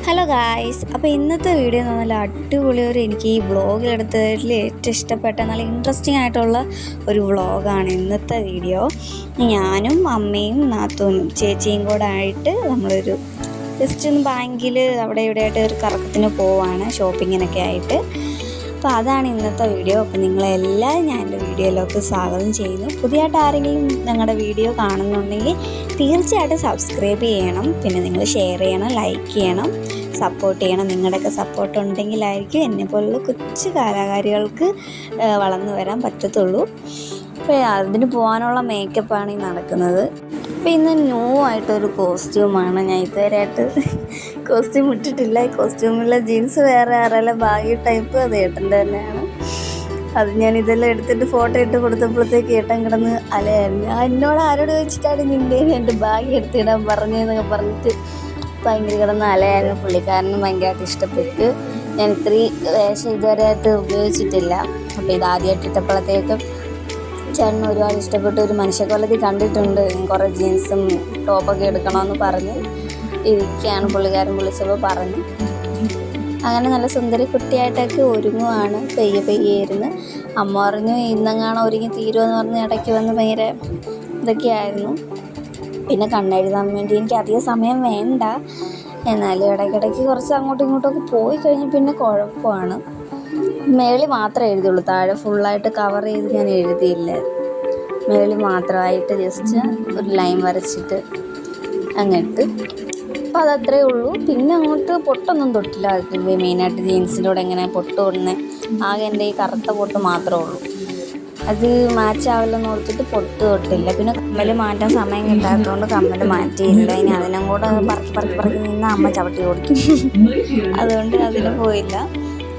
Hello guys, അപ്പോൾ ഇന്നത്തെ video എന്ന് പറഞ്ഞാൽ അടിപൊളി എനിക്ക് ഈ വ്ളോഗിലെടുത്തതിൽ ഏറ്റവും ഇഷ്ടപ്പെട്ട നല്ല ഇൻട്രസ്റ്റിംഗ് ആയിട്ടുള്ള ഒരു വ്ളോഗാണ് ഇന്നത്തെ വീഡിയോ. ഞാനും അമ്മയും നാത്തൂനും ചേച്ചിയും കൂടെ ആയിട്ട് നമ്മളൊരു ജസ്റ്റ് ഒന്ന് ബാങ്കിൽ അവിടെ ഇവിടെയായിട്ട് ഒരു കറക്കത്തിന് പോവാണ്, ഷോപ്പിങ്ങിനൊക്കെ ആയിട്ട്. അപ്പോൾ അതാണ് ഇന്നത്തെ വീഡിയോ. അപ്പോൾ നിങ്ങളെല്ലാവരും ഞാൻ എൻ്റെ വീഡിയോയിലേക്ക് സ്വാഗതം ചെയ്യുന്നു. പുതിയതായിട്ട് ആരെങ്കിലും ഞങ്ങളുടെ വീഡിയോ കാണുന്നുണ്ടെങ്കിൽ തീർച്ചയായിട്ടും സബ്സ്ക്രൈബ് ചെയ്യണം, പിന്നെ നിങ്ങൾ ഷെയർ ചെയ്യണം, ലൈക്ക് ചെയ്യണം, സപ്പോർട്ട് ചെയ്യണം. നിങ്ങളുടെയൊക്കെ സപ്പോർട്ട് ഉണ്ടെങ്കിലായിരിക്കും എന്നെപ്പോലുള്ള കൊച്ചു കലാകാരികൾക്ക് വളർന്നു വരാൻ പറ്റത്തുള്ളൂ. അപ്പോൾ അതിന് പോകാനുള്ള മേക്കപ്പാണ് ഈ നടക്കുന്നത്. അപ്പോൾ ഇന്ന് ന്യൂ ആയിട്ടൊരു കോസ്റ്റ്യൂമാണ്. ഞാൻ ഇതുവരെയായിട്ട് കോസ്റ്റ്യൂം ഇട്ടിട്ടില്ല. ഈ കോസ്റ്റ്യൂമിലെ ജീൻസ് വേറെ ആരല്ല, ബാഗി ടൈപ്പ് അത് ഏട്ടൻ്റെ തന്നെയാണ്. അത് ഞാൻ ഇതെല്ലാം എടുത്തിട്ട് ഫോട്ടോ ഇട്ട് കൊടുത്തപ്പോഴത്തേക്ക് ഏട്ടൻ കിടന്ന് അലയായിരുന്നു. എന്നോട് ആരോട് വെച്ചിട്ടാണ് നിൻ്റെ എൻ്റെ ബാഗ് എടുത്തിടാൻ പറഞ്ഞതെന്നൊക്കെ പറഞ്ഞിട്ട് ഭയങ്കര കിടന്ന് അലയായിരുന്നു. പുള്ളിക്കാരനും ഭയങ്കരമായിട്ട് ഇഷ്ടപ്പെട്ട്. ഞാൻ ഇത്രയും വേഷം ഇതുവരെയായിട്ട് ഉപയോഗിച്ചിട്ടില്ല. അപ്പോൾ ഇത് ആദ്യമായിട്ട് ഇട്ടപ്പോഴത്തേക്കും ചേട്ടന് ഒരുപാട് ഇഷ്ടപ്പെട്ടു. ഒരു മനുഷ്യക്കൊലത്തിൽ കണ്ടിട്ടുണ്ട്, കുറേ ജീൻസും ടോപ്പൊക്കെ എടുക്കണമെന്ന് പറഞ്ഞ് ഇരിക്കുകയാണ്. പുള്ളിക്കാരൻ വിളിച്ചപ്പോൾ പറഞ്ഞു. അങ്ങനെ നല്ല സുന്ദരി കുട്ടിയായിട്ടൊക്കെ ഒരുങ്ങുവാണ്. പെയ്യെ ഇരുന്ന് അമ്മ പറഞ്ഞു ഇന്നെങ്ങാണോ ഒരുങ്ങി തീരുമെന്ന് പറഞ്ഞ് ഇടയ്ക്ക് വന്ന് ഭയങ്കര ഇതൊക്കെയായിരുന്നു. പിന്നെ കണ്ണെഴുതാൻ വേണ്ടി എനിക്ക് അധികം സമയം വേണ്ട, എന്നാലും ഇടയ്ക്കിടയ്ക്ക് കുറച്ച് അങ്ങോട്ടും ഇങ്ങോട്ടൊക്കെ പോയി കഴിഞ്ഞ് പിന്നെ കുഴപ്പമാണ്. മേളിൽ മാത്രമേ എഴുതിയുള്ളൂ, താഴെ ഫുള്ളായിട്ട് കവർ ചെയ്ത് ഞാൻ എഴുതിയില്ല. മേളിൽ മാത്രമായിട്ട് ജസ്റ്റ് ഒരു ലൈൻ വരച്ചിട്ട് അങ്ങിട്ട്. അപ്പോൾ അതത്രേ ഉള്ളൂ. പിന്നെ അങ്ങോട്ട് പൊട്ടൊന്നും തൊട്ടില്ല. മെയിനായിട്ട് ജീൻസിലൂടെ എങ്ങനെ പൊട്ട് തൊടുന്നത്, ആകെ എൻ്റെ ഈ കറുത്ത പൊട്ട് മാത്രമേ ഉള്ളൂ. അത് മാച്ച് ആവില്ലെന്ന് ഓർത്തിട്ട് പൊട്ട് തൊട്ടില്ല. പിന്നെ കമ്മൽ മാറ്റാൻ സമയം കിട്ടാത്തതുകൊണ്ട് കമ്മൽ മാറ്റിയില്ല. ഇനി അതിനും കൂടെ പറക്കി നിന്ന് അമ്മ ചവിട്ടി ഓടിക്കും. അതുകൊണ്ട് അതിന് പോയില്ല.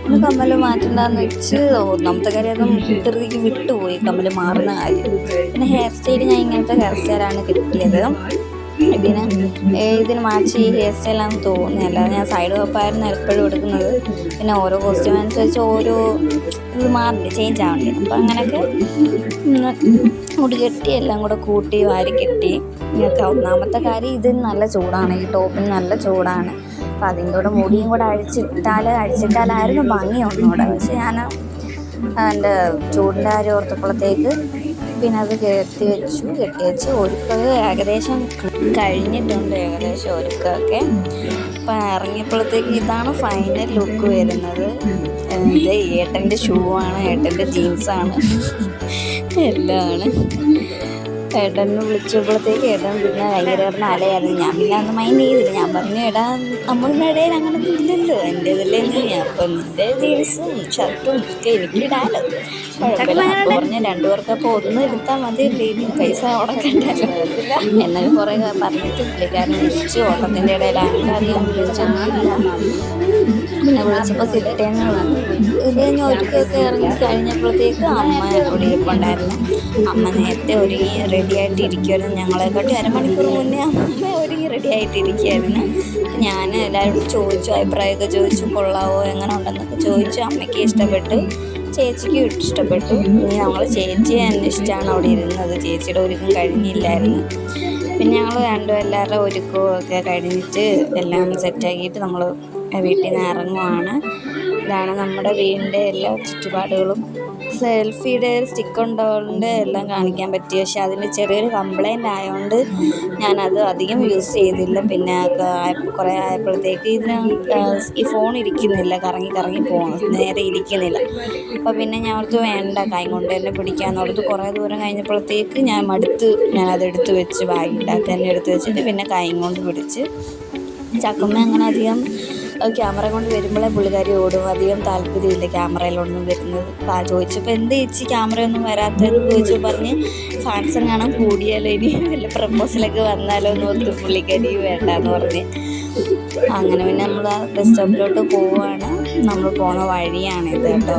പിന്നെ കമ്മൽ മാറ്റണ്ടെന്ന് വെച്ച് ഒന്നാമത്തെ കാര്യം അതും ധൃതിക്ക് വിട്ടുപോയി കമ്മൽ മാറുന്ന കാര്യം. പിന്നെ ഹെയർ സ്റ്റൈൽ ഞാൻ ഇങ്ങനത്തെ ഹെയർ സ്റ്റൈലാണ് കിട്ടിയത്. ഇതിന് മാച്ച് ഈ ഹെയർ സ്റ്റൈലാണെന്ന് തോന്നുന്നില്ല. ഞാൻ സൈഡ് വെപ്പായിരുന്നു എപ്പോഴും എടുക്കുന്നത്. പിന്നെ ഓരോ കോസ്റ്റ്യൂം അനുസരിച്ച് ഓരോ ഇത് മാറില്ല, ചേഞ്ച് ആവണ്ടേ. അപ്പോൾ അങ്ങനെയൊക്കെ മുടി കെട്ടി എല്ലാം കൂടെ കൂട്ടി വാരി കെട്ടി. ഒന്നാമത്തെ കാര്യം ഇതിന് നല്ല ചൂടാണ്, ഈ ടോപ്പിന് നല്ല ചൂടാണ്. അപ്പോൾ അതിൻ്റെ കൂടെ മുടിയും കൂടെ അഴിച്ചിട്ടാലായിരുന്നു ഭംഗി ഒന്നുകൂടെ. പക്ഷെ ഞാൻ എൻ്റെ ചൂടിൻ്റെ കാര്യം ഓർത്തപ്പോഴത്തേക്ക് പിന്നെ അത് കെട്ടി വെച്ച് ഒരുക്കൊക്കെ ഏകദേശം കഴിഞ്ഞിട്ടുണ്ട്, ഏകദേശം ഒരുക്കൊക്കെ. അപ്പം ഇറങ്ങിയപ്പോഴത്തേക്ക് ഇതാണ് ഫൈനൽ ലുക്ക് വരുന്നത്. ഇത് ഏട്ടൻ്റെ ഷൂ ആണ്, ഏട്ടൻ്റെ ജീൻസാണ്, എല്ലാമാണ്. ഏട്ടനെ വിളിച്ചപ്പോഴത്തേക്ക് ഏട്ടൻ പിന്നെ ഭയങ്കര അലയായിരുന്നു. ഞാൻ പിന്നെ അന്ന് മൈൻഡ് ചെയ്തില്ല. ഞാൻ പറഞ്ഞു നമ്മളുടെ ഇടയിൽ അങ്ങനെ ഇല്ലല്ലോ, എൻ്റെ ഇതിലേ അപ്പം നിൻ്റെ ജീൻസും ഷർട്ടും ഒക്കെ എനിക്കിടാലോ, കുഴപ്പമില്ല. അപ്പോൾ പറഞ്ഞ് രണ്ടുപേർക്ക് അപ്പോൾ ഒന്ന് എടുത്താൽ മതിയല്ലേ, ഇനി പൈസ ഉടക്കണ്ടല്ലോ എന്നൊക്കെ കുറേ പറഞ്ഞിട്ട് പുള്ളിക്കാരൻ വിളിച്ചു. ഓട്ടത്തിൻ്റെ ഇടയിലാണെങ്കിൽ അധികം വിളിച്ചൊന്നുമില്ല. പിന്നെ വിളിച്ചപ്പോൾ കിട്ടിയെന്നുള്ളൂ. ഇത് കഴിഞ്ഞ് ഒരുക്കൊക്കെ ഇറങ്ങി കഴിഞ്ഞപ്പോഴത്തേക്ക് അമ്മ ഇവിടെ ഇരിപ്പുണ്ടായിരുന്നു. അമ്മ നേരത്തെ ഒരുങ്ങി റെഡിയായിട്ട് ഇരിക്കുമായിരുന്നു. ഞങ്ങളെക്കാട്ടി അരമണിക്കൂർ മുന്നേ അമ്മ ഒരുങ്ങി റെഡിയായിട്ട് ഇരിക്കുമായിരുന്നു. ഞാൻ എല്ലാവരോടും ചോദിച്ചു, അഭിപ്രായമൊക്കെ ചോദിച്ചു, കൊള്ളാവോ എങ്ങനെ ഉണ്ടെന്നൊക്കെ ചോദിച്ചു. അമ്മയ്ക്ക് ഇഷ്ടപ്പെട്ടു, ചേച്ചിക്കും ഇഷ്ടപ്പെട്ടു. ഇനി ഞങ്ങൾ ചേച്ചിയെ അന്വേഷിച്ചാണ് അവിടെ ഇരുന്നത്. ചേച്ചിയുടെ ഒരുക്കം കഴിഞ്ഞില്ലായിരുന്നു. പിന്നെ ഞങ്ങൾ എല്ലാവരുടെ ഒരുക്കമൊക്കെ കഴിഞ്ഞിട്ട് എല്ലാം സെറ്റാക്കിയിട്ട് നമ്മൾ വീട്ടിൽ നിന്ന് ഇറങ്ങുവാണ്. ഇതാണ് നമ്മുടെ വീടിൻ്റെ എല്ലാ ചുറ്റുപാടുകളും. സെൽഫിയുടെ സ്റ്റിക്ക് ഉണ്ടോണ്ട് എല്ലാം കാണിക്കാൻ പറ്റി. പക്ഷെ അതിന് ചെറിയൊരു കംപ്ലൈൻ്റ് ആയതുകൊണ്ട് ഞാനത് അധികം യൂസ് ചെയ്തില്ല. പിന്നെ കുറേ ആയപ്പോഴത്തേക്ക് ഇതിന് ഈ ഫോൺ ഇരിക്കുന്നില്ല, കറങ്ങി പോകണം, നേരെ ഇരിക്കുന്നില്ല. അപ്പോൾ പിന്നെ ഞാൻ ഓർത്ത് വേണ്ട, കൈ കൊണ്ട് തന്നെ പിടിക്കാമെന്നോർത്ത് കുറേ ദൂരം കഴിഞ്ഞപ്പോഴത്തേക്ക് ഞാൻ ഞാനതെടുത്ത് വെച്ച് ബാഗിൻ്റെ തന്നെ എടുത്ത് വെച്ചിട്ട് പിന്നെ കൈ കൊണ്ട് പിടിച്ച്. ചക്കമ്മ അങ്ങനെ അധികം ക്യാമറ കൊണ്ട് വരുമ്പോഴേ പുള്ളിക്കാരി ഓടും, അധികം താല്പര്യമില്ല ക്യാമറയിലൊന്നും വരുന്നത്. ചോദിച്ചപ്പോൾ എന്ത് ചേച്ചി ക്യാമറയൊന്നും വരാത്തതെന്ന് ചോദിച്ചു. പറഞ്ഞ് ഫാൻസ് കാണാൻ കൂടിയാലോ, ഇനി വല്ല പ്രപ്പോസലൊക്കെ വന്നാലോ എന്ന് ഓർത്ത് പുള്ളിക്കാരി വേണ്ടാന്ന് പറഞ്ഞ്. അങ്ങനെ പിന്നെ നമ്മൾ ആ ബസ് സ്റ്റോപ്പിലോട്ട് പോവുകയാണ്. നമ്മൾ പോകുന്ന വഴിയാണിത് കേട്ടോ.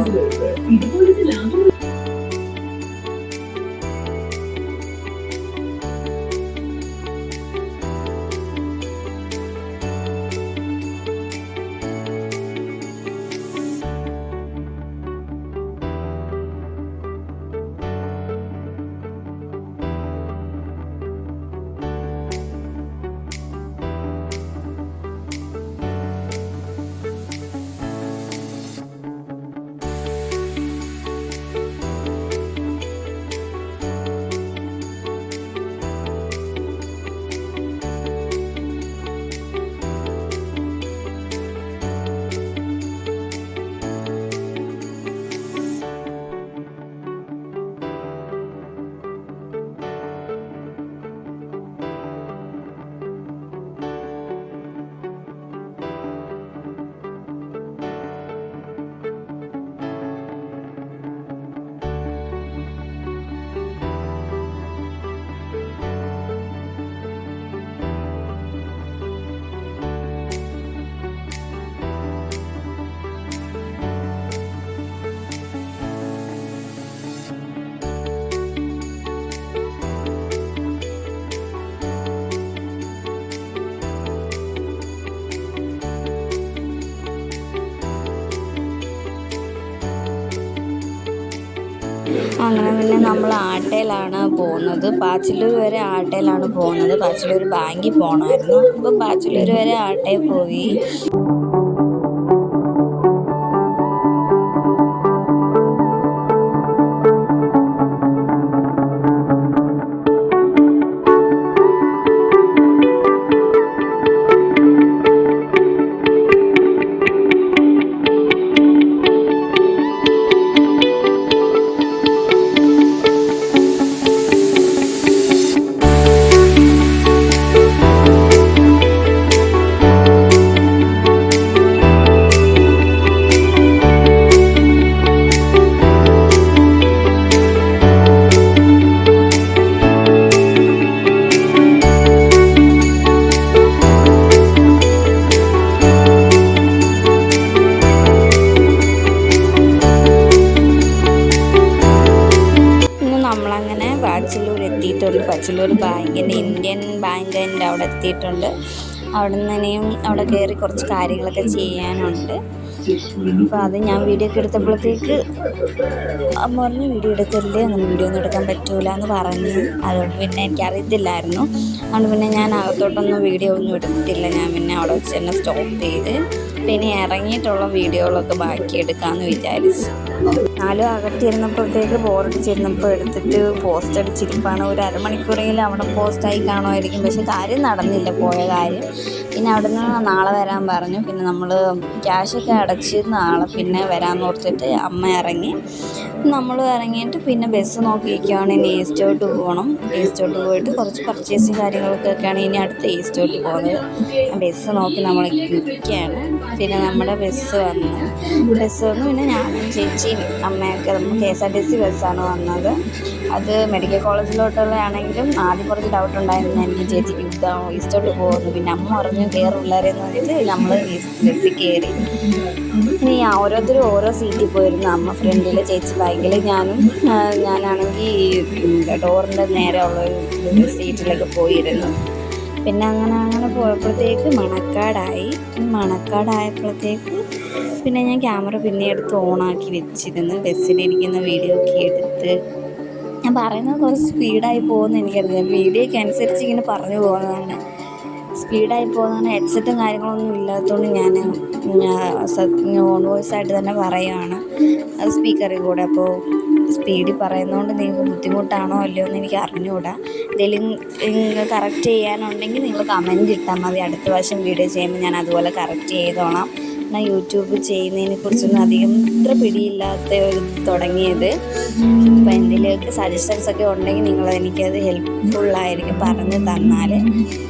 അങ്ങനെ പിന്നെ നമ്മൾ ആട്ടയിലാണ് പോകുന്നത്. പാച്ചിലൂർ വരെ ആട്ടയിലാണ് പോകുന്നത്. പാച്ചിലൂർ ബാങ്കിൽ പോകണമായിരുന്നു. അപ്പോൾ പാച്ചിലൂർ വരെ ആട്ടയിൽ പോയി. പാച്ചിലൂർ എത്തിയിട്ടുണ്ട്. പാച്ചിലൂർ ബാങ്കിൻ്റെ ഇന്ത്യൻ ബാങ്കിൻ്റെ അവിടെ എത്തിയിട്ടുണ്ട്. അവിടെ നിന്ന് ഇനിയും അവിടെ കയറി കുറച്ച് കാര്യങ്ങളൊക്കെ ചെയ്യാനുണ്ട്. അപ്പോൾ അത് ഞാൻ വീഡിയോ ഒക്കെ എടുത്തപ്പോഴത്തേക്ക് അമ്മ പറഞ്ഞു വീഡിയോ എടുക്കരുത്, അങ്ങനെ വീഡിയോ ഒന്നും എടുക്കാൻ പറ്റൂല എന്ന് പറഞ്ഞു. അതുകൊണ്ട് പിന്നെ എനിക്കറിയത്തില്ലായിരുന്നു. അതുകൊണ്ട് പിന്നെ ഞാൻ അകത്തോട്ടൊന്നും വീഡിയോ ഒന്നും എടുത്തില്ല. ഞാൻ പിന്നെ അവിടെ വെച്ച് തന്നെ സ്റ്റോപ്പ് ചെയ്ത് പിന്നെ ഇറങ്ങിയിട്ടുള്ള വീഡിയോകളൊക്കെ ബാക്കി എടുക്കാമെന്ന് വിചാരിച്ചു. നാലും അകത്തിരുന്നപ്പോഴത്തേക്ക് ബോറടിച്ചിരുന്നപ്പോൾ എടുത്തിട്ട് പോസ്റ്റ് അടിച്ചിരിപ്പാണ്. ഒരു അരമണിക്കൂറെങ്കിലും അവിടെ പോസ്റ്റായി കാണുമായിരിക്കും. പക്ഷെ കാര്യം നടന്നില്ല, പോയ കാര്യം. പിന്നെ അവിടെ നിന്ന് നാളെ വരാൻ പറഞ്ഞു. പിന്നെ നമ്മൾ ക്യാഷൊക്കെ അടച്ച് നാളെ പിന്നെ വരാമെന്ന് ഓർത്തിട്ട് അമ്മ ഇറങ്ങി. നമ്മൾ ഇറങ്ങിയിട്ട് പിന്നെ ബസ് നോക്കിയിരിക്കുകയാണ്. ഇനി ഈസ്റ്റോട്ട് പോകണം. ഈസ്റ്റോട്ട് പോയിട്ട് കുറച്ച് പർച്ചേസും കാര്യങ്ങളൊക്കെയാണ് ഇനി അടുത്ത ഈസ്റ്റോട്ട് പോകുന്നത്. ബസ് നോക്കി നമ്മൾ നിൽക്കുകയാണ്. പിന്നെ നമ്മുടെ ബസ് വന്നു. പിന്നെ ഞാനും ചേച്ചിയും അമ്മയൊക്കെ നമ്മൾ KSRTC ബസ്സാണ് വന്നത്. അത് മെഡിക്കൽ കോളേജിലോട്ടുള്ളതാണെങ്കിലും ആദ്യം കുറച്ച് ഡൗട്ട് ഉണ്ടായിരുന്നു എനിക്ക്, ചേച്ചിക്ക് ഈസ്റ്റോട്ട് പോകുന്നു. പിന്നെ അമ്മ പറഞ്ഞു കയറുള്ളവരെന്ന് പറഞ്ഞിട്ട് നമ്മൾ ബസ്സിൽ കയറി. ഇനി ഓരോരുത്തരും ഓരോ സീറ്റിൽ പോയിരുന്നു. അമ്മ ഫ്രണ്ടിൽ, ചേച്ചി ബാക്കിൽ, ഞാനാണെങ്കിൽ ഡോറിൻ്റെ നേരെ ഉള്ളൊരു സീറ്റിലൊക്കെ പോയിരുന്നു. പിന്നെ അങ്ങനെ പോയപ്പോഴത്തേക്ക് മണക്കാടായപ്പോഴത്തേക്ക് പിന്നെ ഞാൻ ക്യാമറ പിന്നെ എടുത്ത് ഓണാക്കി വെച്ചിരുന്നു. ബസ്സിലിരിക്കുന്ന വീഡിയോ ഒക്കെ എടുത്ത്. ഞാൻ പറയുന്നത് കുറച്ച് സ്പീഡായി പോകുമെന്ന് എനിക്കറിയാം. വീഡിയോയ്ക്ക് അനുസരിച്ച് ഇങ്ങനെ പറഞ്ഞു പോകുന്നതാണ്. സ്പീഡായി പോകുന്നതാണ്. ഹെഡ്സെറ്റും കാര്യങ്ങളൊന്നും ഇല്ലാത്തതുകൊണ്ട് ഞാൻ ഓൺ വോയിസ് ആയിട്ട് തന്നെ പറയുകയാണ്. അത് സ്പീക്കറിൽ കൂടെ. അപ്പോൾ സ്പീഡിൽ പറയുന്നതുകൊണ്ട് നിങ്ങൾക്ക് ബുദ്ധിമുട്ടാണോ അല്ലയോ എന്ന് എനിക്ക് അറിഞ്ഞുകൂടാ. എന്തെങ്കിലും കറക്റ്റ് ചെയ്യാനുണ്ടെങ്കിൽ നിങ്ങൾ കമൻറ്റ് ഇട്ടാൽ മതി. അടുത്ത പ്രാവശ്യം വീഡിയോ ചെയ്യുമ്പോൾ ഞാൻ അതുപോലെ കറക്റ്റ് ചെയ്തോളാം. എന്നാൽ യൂട്യൂബ് ചെയ്യുന്നതിനെ കുറിച്ചൊന്നും അധികം ഇത്ര പിടിയില്ലാത്ത ഒരു തുടങ്ങിയത്. അപ്പോൾ എന്തെങ്കിലുമൊക്കെ സജഷൻസൊക്കെ ഉണ്ടെങ്കിൽ നിങ്ങളെനിക്കത് ഹെൽപ്ഫുള്ളായിരിക്കും പറഞ്ഞു തന്നാൽ.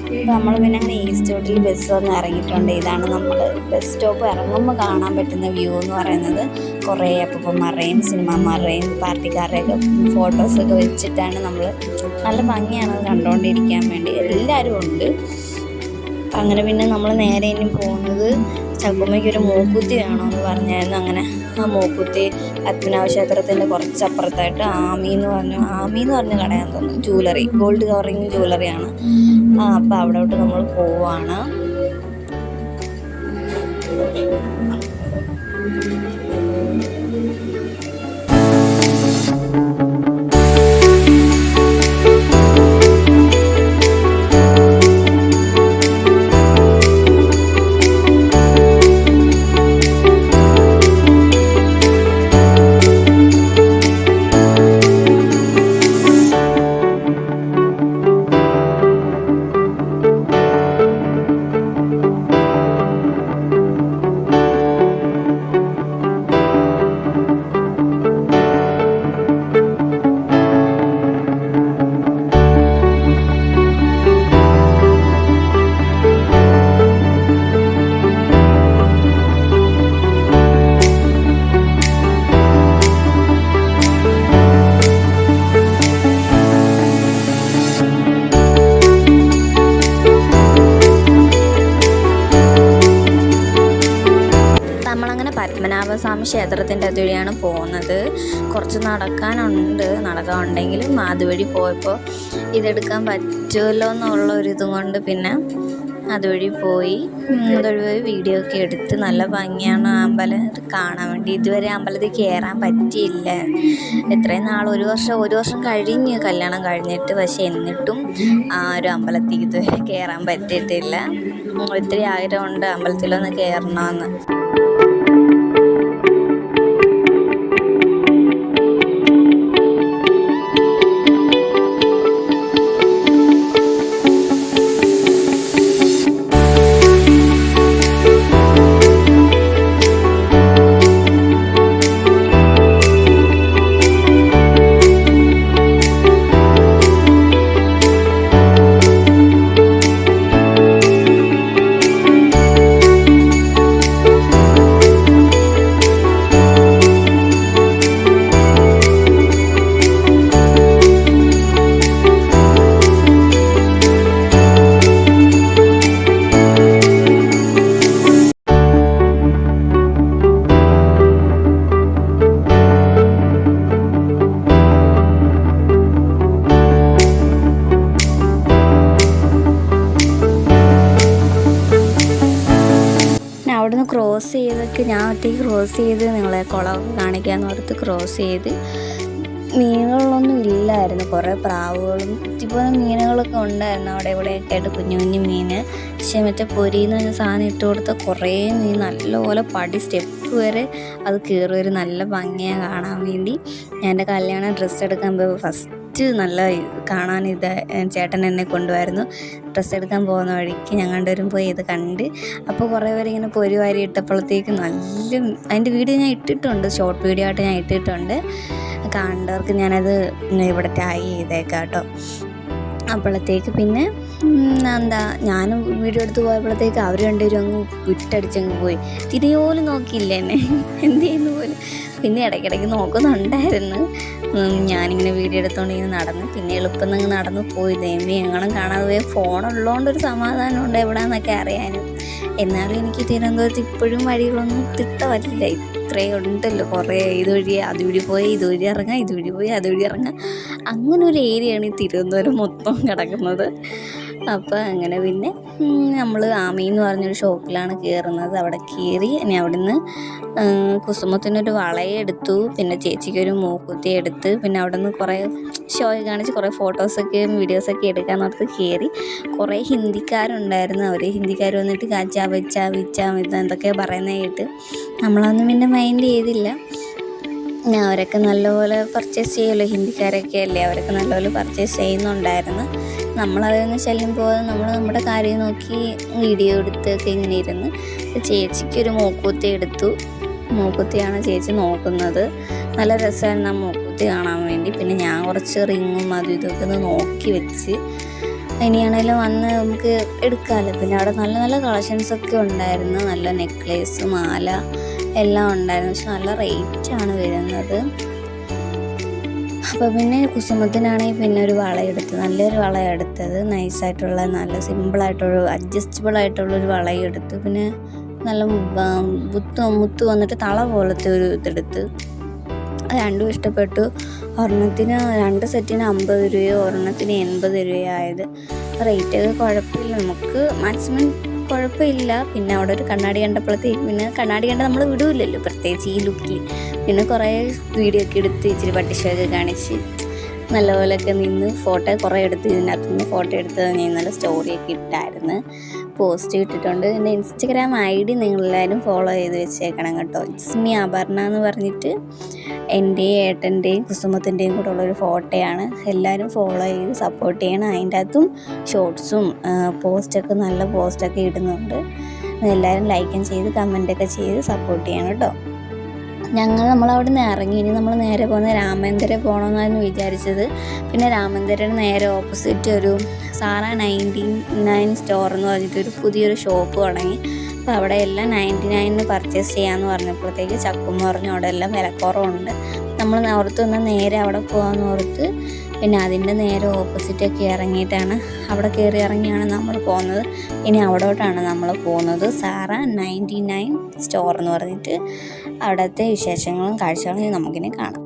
അപ്പോൾ നമ്മൾ പിന്നെ അങ്ങനെ ഈസ്റ്റോട്ടിൽ ബസ് വന്ന് ഇറങ്ങിയിട്ടുണ്ട്. ഇതാണ് നമ്മൾ ബസ് സ്റ്റോപ്പ് ഇറങ്ങുമ്പോൾ കാണാൻ പറ്റുന്ന വ്യൂ എന്ന് പറയുന്നത്. കുറേ അപ്പൂപ്പന്മാരുടെയും സിനിമാമാരുടെയും പാർട്ടിക്കാരുടെയൊക്കെ ഫോട്ടോസൊക്കെ വെച്ചിട്ടാണ് നമ്മൾ, നല്ല ഭംഗിയാണ് അത് കണ്ടുകൊണ്ടിരിക്കാൻ വേണ്ടി. എല്ലാവരും ഉണ്ട്. അങ്ങനെ പിന്നെ നമ്മൾ നേരെ ഇനി പോകുന്നത് ചക്കുമ്മയ്ക്കൊരു മൂക്കുത്തി വേണമെന്ന് പറഞ്ഞായിരുന്നു. അങ്ങനെ ആ മൂക്കുത്തി പത്മനാഭ ക്ഷേത്രത്തിൻ്റെ കുറച്ചപ്പുറത്തായിട്ട് ആമി എന്ന് പറഞ്ഞ കടയാന്ന് തോന്നുന്നു. ജ്വല്ലറി, ഗോൾഡ് കവറിങ് ജ്വല്ലറിയാണ്. അപ്പോൾ അവിടോട്ട് നമ്മൾ പോവാണ്. പത്മനാഭസ്വാമി ക്ഷേത്രത്തിൻ്റെ അതുവഴിയാണ് പോകുന്നത്. കുറച്ച് നടക്കാനുണ്ടെങ്കിലും അതുവഴി പോയപ്പോൾ ഇതെടുക്കാൻ പറ്റുമല്ലോ എന്നുള്ളൊരിതും കൊണ്ട് പിന്നെ അതുവഴി പോയി വീഡിയോ ഒക്കെ എടുത്ത് നല്ല ഭംഗിയാണ് ആ അമ്പലം കാണാൻ വേണ്ടി. ഇതുവരെ അമ്പലത്തിൽ കയറാൻ പറ്റിയില്ല. എത്രയും നാൾ ഒരു വർഷം കഴിഞ്ഞ് കല്യാണം കഴിഞ്ഞിട്ട്. പക്ഷെ എന്നിട്ടും ആ ഒരു അമ്പലത്തിൽ ഇതുവരെ കയറാൻ പറ്റിയിട്ടില്ല. ഒത്തിരി ആഗ്രഹമുണ്ട് അമ്പലത്തിലൊന്ന് കയറണമെന്ന്. അവിടുന്ന് ക്രോസ് ചെയ്തൊക്കെ ഞാൻ ഒറ്റയ്ക്ക് ക്രോസ് ചെയ്ത് നിങ്ങളെ കുളമൊക്കെ കാണിക്കാമെന്ന് ഓർത്ത് ക്രോസ് ചെയ്ത്. മീനുകളൊന്നും ഇല്ലായിരുന്നു, കുറേ പ്രാവുകളും ഇപ്പോൾ മീനുകളൊക്കെ ഉണ്ടായിരുന്നു അവിടെ ഇവിടെയൊക്കെ ആയിട്ട്, കുഞ്ഞു കുഞ്ഞു മീൻ. പക്ഷേ മറ്റേ പൊരിയെന്ന് പറഞ്ഞ സാധനം ഇട്ട് കൊടുത്ത കുറേ മീൻ നല്ലപോലെ സ്റ്റെപ്പ് വരെ അത് കയറി ഒരു നല്ല ഭംഗിയാണ് കാണാൻ വേണ്ടി. ഞാൻ എൻ്റെ കല്യാണം ഡ്രസ്സ് എടുക്കാൻ പോയി ഫസ്റ്റ് നല്ല കാണാൻ ചേട്ടൻ എന്നെ കൊണ്ടുപോയിരുന്നു. ഡ്രസ്സ് എടുക്കാൻ പോകുന്ന വഴിക്ക് ഞങ്ങളുടെവരും പോയി ഇത് കണ്ട്. അപ്പോൾ കുറേ പേര് ഇങ്ങനെ പൊരി വാരി ഇട്ടപ്പോഴത്തേക്ക് നല്ല അതിൻ്റെ വീഡിയോ ഞാൻ ഇട്ടിട്ടുണ്ട്, ഷോർട്ട് വീഡിയോ ആയിട്ട് ഞാൻ ഇട്ടിട്ടുണ്ട്. കാണേണ്ടവർക്ക് ഞാനത് ഇവിടെ ടാഗ് ചെയ്തേക്കാം കേട്ടോ. അപ്പോഴത്തേക്ക് പിന്നെ ഞാനും വീഡിയോ എടുത്ത് പോയപ്പോഴത്തേക്ക് അവർ രണ്ടുപേരും അങ്ങ് വിട്ടടിച്ചങ്ങ് പോയി. തിരിയോലും നോക്കിയില്ല എന്നെ, എന്ത് ചെയ്യുന്ന പോലും. പിന്നെ ഇടയ്ക്കിടയ്ക്ക് നോക്കുന്നുണ്ടായിരുന്നു. ഞാനിങ്ങനെ വീഡിയോ എടുത്തുകൊണ്ട് ഇങ്ങനെ നടന്ന്, പിന്നെ എളുപ്പം അങ്ങ് നടന്നു പോയി. ദൈവമേ എങ്ങനെ കാണാതെ പോയി. ഫോണുള്ളതുകൊണ്ടൊരു സമാധാനമുണ്ട് എവിടെയാണെന്നൊക്കെ അറിയാനും. എന്നാലും എനിക്ക് തിരുവനന്തപുരത്ത് ഇപ്പോഴും വഴികളൊന്നും തിട്ടമല്ല. ഇത്രയും ഉണ്ടല്ലോ കുറേ, ഇതുവഴി അതുവഴി പോയി ഇതുവഴി ഇറങ്ങാം, ഇതുവഴി പോയി അതുവഴി ഇറങ്ങാം. അങ്ങനെ ഒരു ഏരിയയാണ് ഈ തിരുവനന്തപുരം മൊത്തം കിടക്കുന്നത്. അപ്പോൾ അങ്ങനെ പിന്നെ നമ്മൾ ആമി എന്ന് പറഞ്ഞൊരു ഷോപ്പിലാണ് കയറുന്നത്. അവിടെ കയറി ഇനി അവിടുന്ന് കുസുമത്തിനൊരു വളയെടുത്തു, പിന്നെ ചേച്ചിക്കൊരു മൂക്കുത്തി എടുത്ത്, പിന്നെ അവിടെ നിന്ന് കുറേ ഷോയൊക്കെ കാണിച്ച് കുറേ ഫോട്ടോസൊക്കെയും വീഡിയോസൊക്കെ എടുക്കാൻ ഓർത്ത് കയറി. കുറേ ഹിന്ദിക്കാരുണ്ടായിരുന്നു. അവർ ഹിന്ദിക്കാർ വന്നിട്ട് കാച്ചാ വെച്ചാ വിച്ചാ എന്തൊക്കെ പറയുന്നത് കേട്ട് നമ്മളൊന്നും പിന്നെ മൈൻഡ് ചെയ്തില്ല. അവരൊക്കെ നല്ലപോലെ പർച്ചേസ് ചെയ്യുമല്ലോ, ഹിന്ദിക്കാരൊക്കെ അല്ലേ, അവരൊക്കെ നല്ലപോലെ പർച്ചേസ് ചെയ്യുന്നുണ്ടായിരുന്നു. നമ്മളതൊന്ന് ചെല്ലുമ്പോൾ നമ്മൾ നമ്മുടെ കാര്യം നോക്കി വീഡിയോ എടുത്തൊക്കെ ഇങ്ങനെ ഇരുന്ന്. ചേച്ചിക്കൊരു മൂക്കുത്തി എടുത്തു. മൂക്കുത്തിയാണ് ചേച്ചി നോക്കുന്നത്. നല്ല രസമായിരുന്നു ആ മൂക്കുത്തി കാണാൻ വേണ്ടി. പിന്നെ ഞാൻ കുറച്ച് റിങ്ങും അതും ഇതൊക്കെ ഒന്ന് നോക്കി വെച്ച്. ഇനിയാണേലും വന്ന് നമുക്ക് എടുക്കാമല്ലോ. പിന്നെ അവിടെ നല്ല നല്ല കളക്ഷൻസൊക്കെ ഉണ്ടായിരുന്നു. നല്ല നെക്ലേസ്, മാല എല്ലാം ഉണ്ടായിരുന്നു. പക്ഷെ നല്ല റേറ്റാണ് വരുന്നത്. അപ്പോൾ പിന്നെ കുസുമത്തിനാണെങ്കിൽ പിന്നെ ഒരു വളയെടുത്ത്, നല്ലൊരു വളയെടുത്തത്, നൈസായിട്ടുള്ള നല്ല സിമ്പിളായിട്ടുള്ള അഡ്ജസ്റ്റബിളായിട്ടുള്ളൊരു വളയെടുത്ത്. പിന്നെ നല്ല മുത്ത് വന്നിട്ട് തള പോലത്തെ ഒരു ഇതെടുത്ത്. രണ്ടും ഇഷ്ടപ്പെട്ടു. ഒരെണ്ണത്തിന് 2 സെറ്റിന് 50 രൂപയോ ഒരെണ്ണത്തിന് 80 രൂപയായത്. റേറ്റൊക്കെ കുഴപ്പമില്ല, നമുക്ക് മാക്സിമം കുഴപ്പമില്ല. പിന്നെ അവിടെ ഒരു കണ്ണാടി കണ്ടപ്പോഴത്തേക്ക് പിന്നെ കണ്ണാടി കണ്ട് നമ്മൾ വിടൂല്ലല്ലോ, പ്രത്യേകിച്ച് ഈ ലുക്കിൽ. പിന്നെ കുറേ വീഡിയോ ഒക്കെ എടുത്ത് ഇച്ചിരി പട്ടിഷയൊക്കെ കാണിച്ച് നല്ലപോലെയൊക്കെ നിന്ന് ഫോട്ടോ കുറേ എടുത്ത് ഇതിനകത്തുനിന്ന് ഫോട്ടോ എടുത്ത് ഞാൻ ഇന്നലെ സ്റ്റോറിയൊക്കെ ഇട്ടായിരുന്നു, പോസ്റ്റ് ഇട്ടിട്ടുണ്ട്. എൻ്റെ ഇൻസ്റ്റഗ്രാം ID നിങ്ങളെല്ലാവരും ഫോളോ ചെയ്ത് വെച്ചേക്കണം കേട്ടോ. ഇറ്റ്സ് മീ അപർണ എന്ന് പറഞ്ഞിട്ട് എൻ്റെയും ഏട്ടൻ്റെയും കുസുമത്തിൻ്റെയും കൂടെ ഉള്ളൊരു ഫോട്ടോയാണ്. എല്ലാവരും ഫോളോ ചെയ്ത് സപ്പോർട്ട് ചെയ്യണം. അതിൻ്റെ അകത്തും ഷോർട്സും പോസ്റ്റൊക്കെ നല്ല പോസ്റ്റൊക്കെ ഇടുന്നുണ്ട്. എല്ലാവരും ലൈക്കും ചെയ്ത് കമൻറ്റൊക്കെ ചെയ്ത് സപ്പോർട്ട് ചെയ്യണം കേട്ടോ. നമ്മളവിടെ നിന്ന് ഇറങ്ങി. ഇനി നമ്മൾ നേരെ പോകുന്നത് രാമേന്ദ്ര പോകണമെന്നായിരുന്നു വിചാരിച്ചത്. പിന്നെ രാമേന്ദ്രയുടെ നേരെ ഓപ്പോസിറ്റ് ഒരു സാറ 99 സ്റ്റോർ എന്ന് പറഞ്ഞിട്ടൊരു പുതിയൊരു ഷോപ്പ് തുടങ്ങി. അപ്പോൾ അവിടെ എല്ലാം 99 പർച്ചേസ് ചെയ്യാമെന്ന് പറഞ്ഞപ്പോഴത്തേക്ക് ചക്കും പറഞ്ഞു അവിടെ എല്ലാം വിലക്കുറവുണ്ട്. നമ്മൾ ഓർത്ത് വന്നാൽ നേരെ അവിടെ പോകാമെന്ന് ഓർത്ത് പിന്നെ അതിൻ്റെ നേരെ ഓപ്പോസിറ്റൊക്കെ ഇറങ്ങിയിട്ടാണ്, അവിടെ കയറി ഇറങ്ങിയാണ് നമ്മൾ പോകുന്നത്. ഇനി അവിടോട്ടാണ് നമ്മൾ പോകുന്നത്. സാറ 99 സ്റ്റോർ എന്ന് പറഞ്ഞിട്ട്. അവിടുത്തെ വിശേഷങ്ങളും കാഴ്ചകളും നമുക്കിനി കാണാം.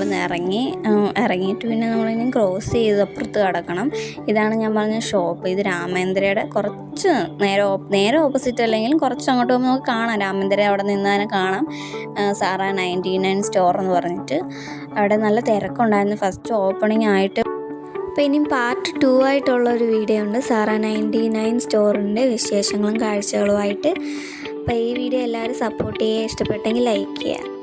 നിന്ന് ഇറങ്ങിയിട്ട് പിന്നെ നമ്മളിനി ക്രോസ് ചെയ്ത് അപ്പുറത്ത് കിടക്കണം. ഇതാണ് ഞാൻ പറഞ്ഞ ഷോപ്പ്. ഇത് രാമേന്ദ്രയുടെ കുറച്ച് നേരെ ഓപ്പോസിറ്റ് അല്ലെങ്കിലും കുറച്ച് അങ്ങോട്ട് പോകുമ്പോൾ നമുക്ക് കാണാം. രാമേന്ദ്ര അവിടെ നിന്ന് തന്നെ കാണാം. സാറ 99 സ്റ്റോർ എന്ന് പറഞ്ഞിട്ട് അവിടെ നല്ല തിരക്കുണ്ടായിരുന്നു ഫസ്റ്റ് ഓപ്പണിംഗ് ആയിട്ട്. അപ്പോൾ ഇനിയും പാർട്ട് 2 ആയിട്ടുള്ളൊരു വീഡിയോ ഉണ്ട് സാറ 99 സ്റ്റോറിൻ്റെ വിശേഷങ്ങളും കാഴ്ചകളുമായിട്ട്. അപ്പോൾ ഈ വീഡിയോ എല്ലാവരും സപ്പോർട്ട് ചെയ്യുക, ഇഷ്ടപ്പെട്ടെങ്കിൽ ലൈക്ക് ചെയ്യുക.